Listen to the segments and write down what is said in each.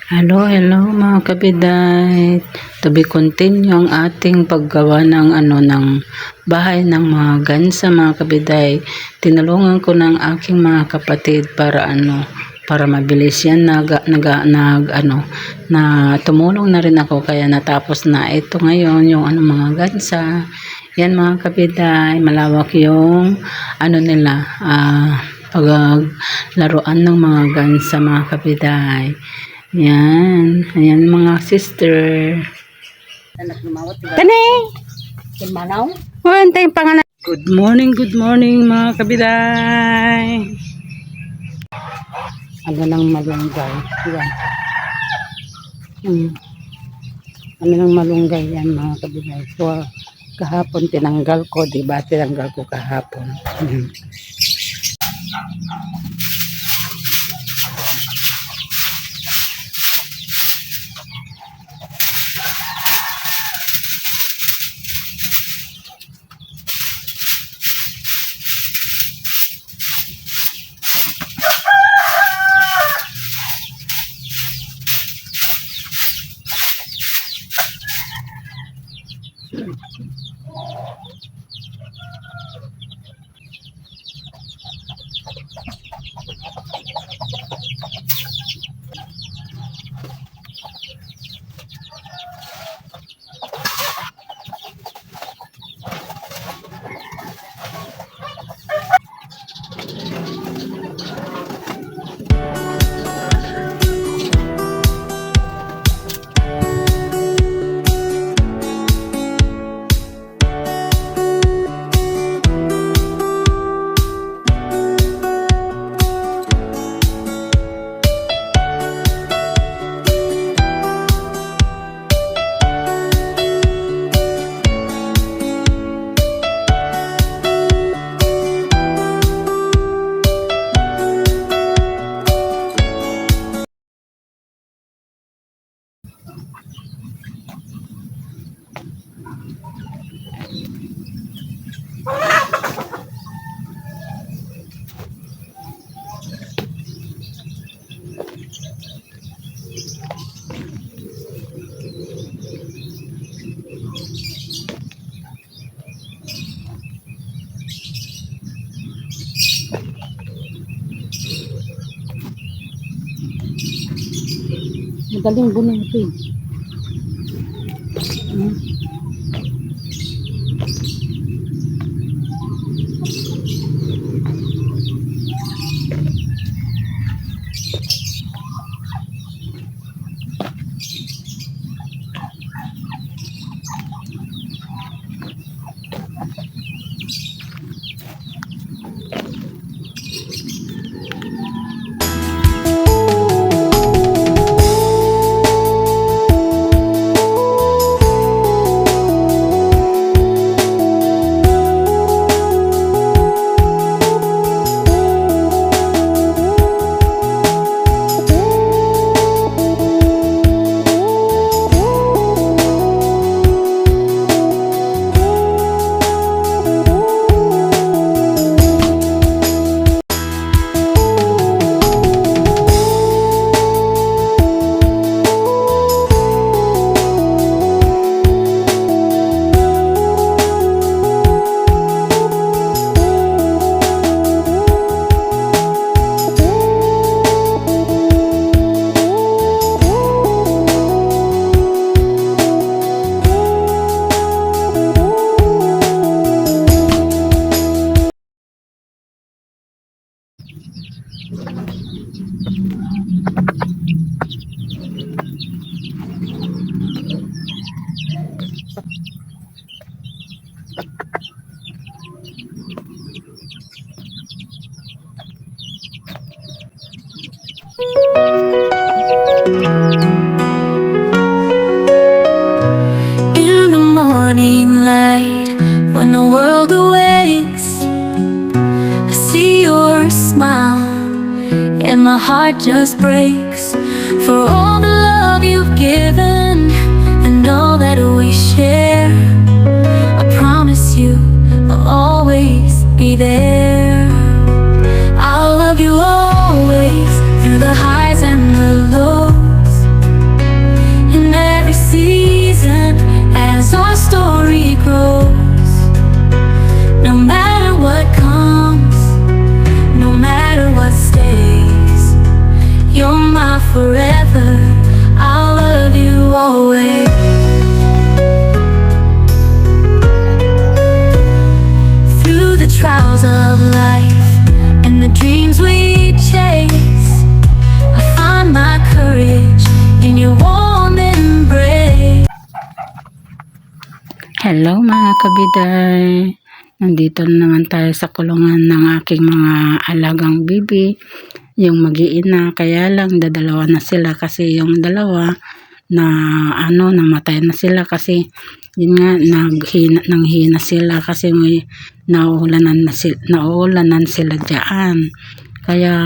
Hello mga kabiday. To be continue ang ating paggawa ng ng bahay ng mga gansa mga kabiday. Tinulungan ko ng aking mga kapatid para mabilis yan na tumulong na rin ako kaya natapos na ito ngayon yung mga gansa. Yan mga kabiday, malawak yung nila paglaruan ng mga gansa mga kabiday. Yan. Ayan mga sister. Tani! Manaw? Wala yung pangalan. Good morning mga kabiday. Ng malunggay. Yan. Ng malunggay yan mga kabiday. So, kahapon tinanggal ko. Diba? Tinanggal ko kahapon. Madaling bunutin. In the morning light, when the world awakes, I see your smile, and my heart just breaks for all the love you've given and all that we share. I promise you I'll always be there. I'll love you always through the highs and the lows. forever. I'll love you always. Through the trials of life and the dreams we chase, I find my courage in your warm embrace. Hello mga kabiday! Nandito na naman tayo sa kulungan ng aking mga alagang bibi, yung mag-iina. Kaya lang dadalawa na sila kasi yung dalawa na namatay na sila kasi yun nga nanghina sila kasi may nauulanan sila diyan. Kaya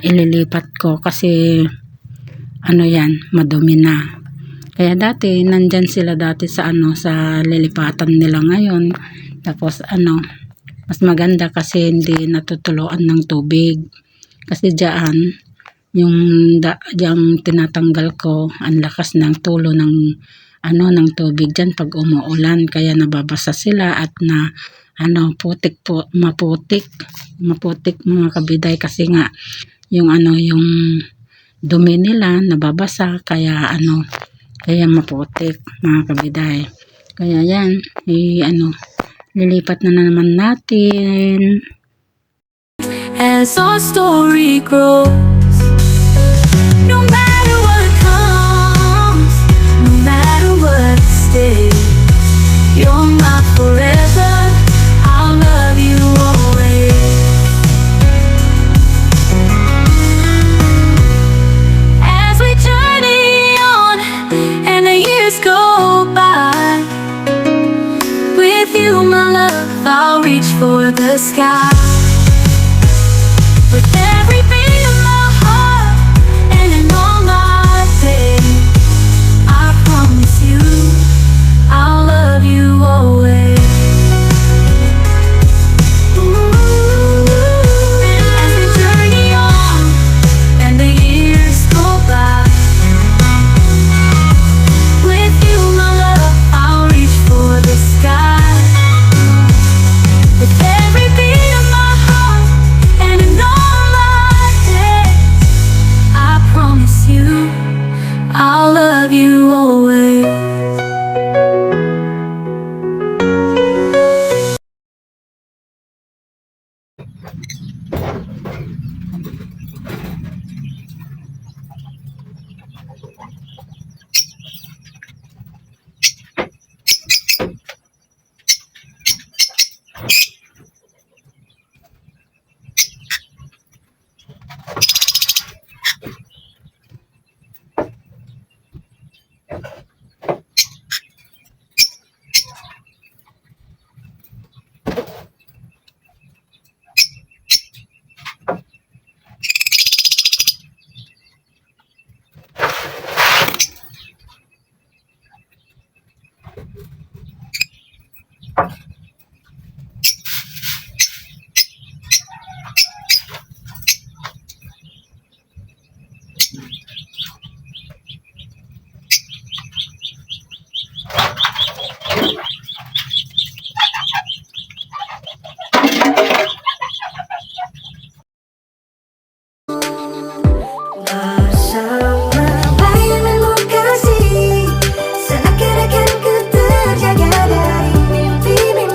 ililipat ko kasi yan madumi na. Kaya dati nandyan sila dati sa sa lilipatan nila ngayon. Tapos mas maganda kasi hindi natutuluan ng tubig. Kasi diyan yung diyang tinatanggal ko, ang lakas ng tulo ng ng tubig diyan pag umuulan, kaya nababasa sila at maputik mga kabiday kasi nga yung yung dumi nila nababasa kaya kaya maputik mga kabiday. Kaya yan lilipat na naman natin. As our story grows, no matter what comes, no matter what stays, you're my forever. I'll love you always. As we journey on and the years go by, with you, my love, I'll reach for the sky. With every beat of my heart and in all my days, I promise you, I'll love you always. As we journey on and the years go by, with you, my love, I'll reach for the sky. With every beat of my heart and in all my days, I promise you, I'll love you always. Bayangan mo kasi, sana kailan ku terjaga dari mimpi-mimpi.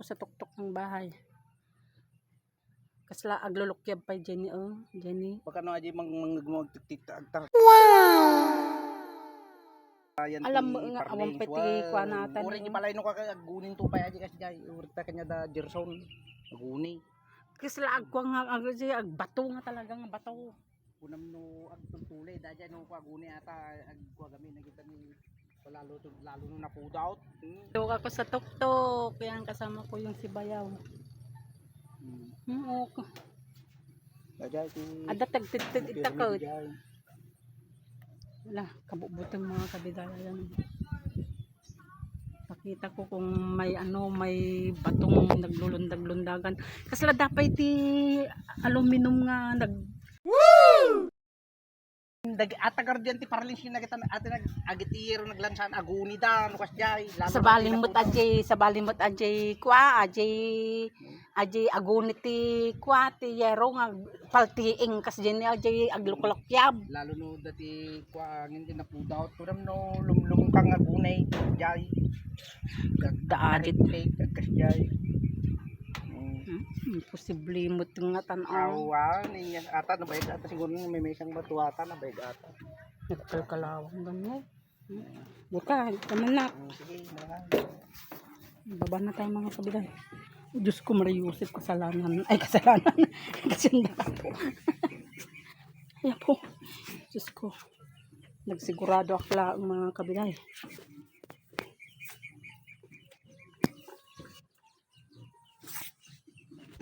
ako sa tuktok ng bahay. Kasla aglulukyab pa Jenny, oh. Jenny. Baka no aja magtiktik-tak. Ayan, Alam mo nga, awang peti kwa natin. Uri ni palay no kakagunin to pa aja kasi jay. Uri pa kanya da Gerson. Aguni. Kasla agwa nga agbato nga talaga nga bato. Kunam no agtultulay da jay no aguni ata agwa gami nakita ni lalo no napudaut. Dok ako sa tuktok, yan kasama ko yung si Bayaw. Okay. Dajay ti. Ada tagtitid itakot. Wala, kabubutang mga kabidayan. Pakita ko kung may may batong naglulundag-lundagan. Kasi dapat ti aluminum nga Atagar diyan ti paralin siya nakita ate agitiro naglansan aguni da no kasjay sa balimot ajay kwa ajay aguni ti kwa ti yero nga paltiing kas diyan ajay agluklok-yab. Lalo no dati kwa hindi na pudaw turam no lumlum kang agunay jay Daagit kasjay. Posible mo nga tanaw. Awan niya ata na bayad ata siguro may isang batuata na bayad ata. Nagkalkalawang ganyan. Buka, taman na. Sige na. Baba na tayo mga kabiday. Diyos ko, Maria Yusef, kasalanan. Ay, kasalanan. Kasyanda ka po. Ayan po. Diyos ko. Nagsigurado akla ang mga kabiday.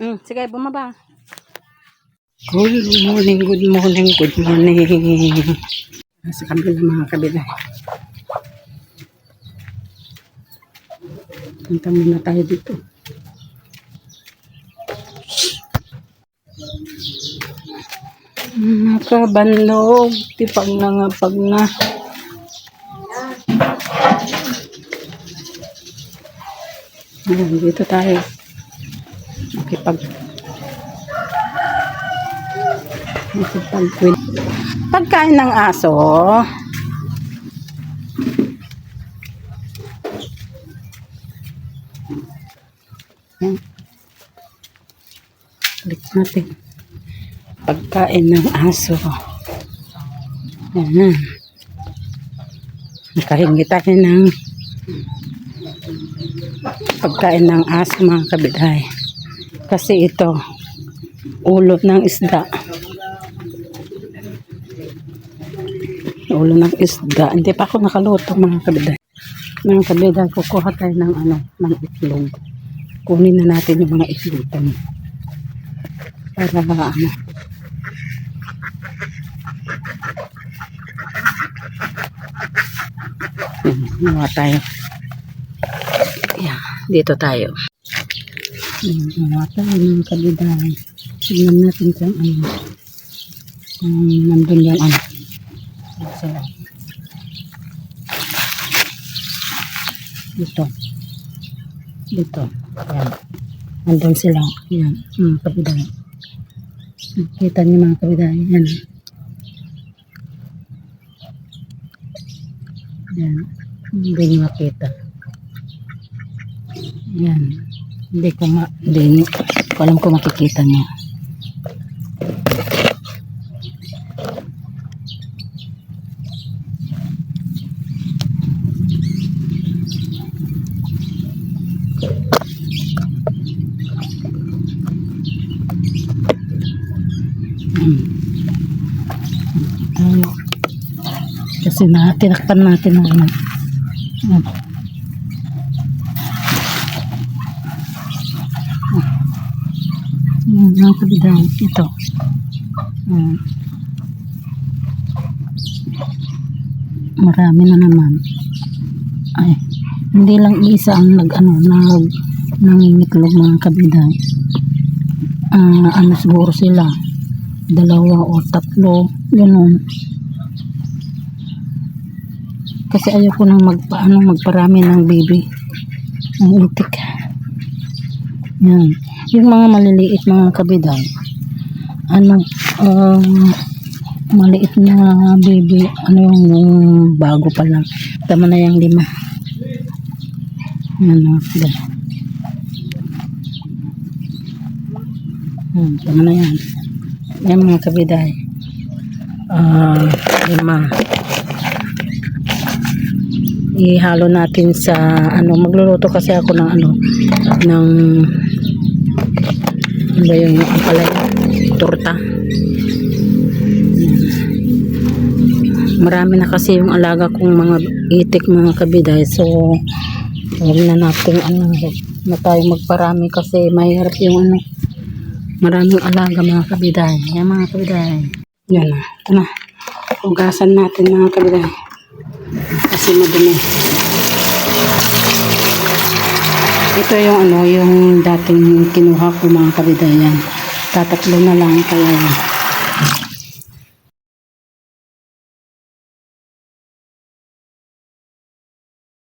Sige, bumaba. Good morning. Nasa kabila mga kabiday. Punta muna tayo dito. Nakabandog, tipag na nga pag na. Ayan, dito tayo. Pagkain ng aso. Ayan. Balik natin. Pagkain ng aso. Ayan. Nakahingi tayo ng pagkain ng aso mga kabiday. Kasi ito, ulo ng isda. Ulo ng isda. Hindi pa ako nakaluto mga kabiday. Mga kabiday, kukuha tayo ng ng itlog. Kunin na natin yung mga itlog. Para nawa tayo. Yeah, dito tayo. Nawa tayo mga kabiday. Tignan natin kung nandun yung dito yan, nandun sila yan mga kabiday. Nakita niyo mga kabiday yan hindi nyo makita yan, hindi ko alam ko makikita niyo. Kasi tinakpan natin ng ang kabiday ito. Marami na naman. Ay, hindi lang isa ang nangingitlog mga kabiday. Siguro sila 2 o 3 ganoon. Kasi ayaw ko nang magparami ng baby. Ang itik. Yan. Yung mga maliliit mga kabiday. Maliit na baby. Yung bago pa lang. Tama na yung 5. Yan. Tama na yan. Yan mga kabiday. 5. Ihalo natin sa magluluto kasi ako ng ng ano ba yung palay, torta. Marami na kasi yung alaga kong mga itik mga kabiday, so huwag na natin na tayo magparami kasi mahirap yung maraming alaga mga kabiday. Yan mga kabiday. Yan na. Ito na. Hugasan natin mga kabiday. Kasi madumi. Ito yung yung dating kinuha ko mga kabiday. Yan. Tatatlo na lang kaya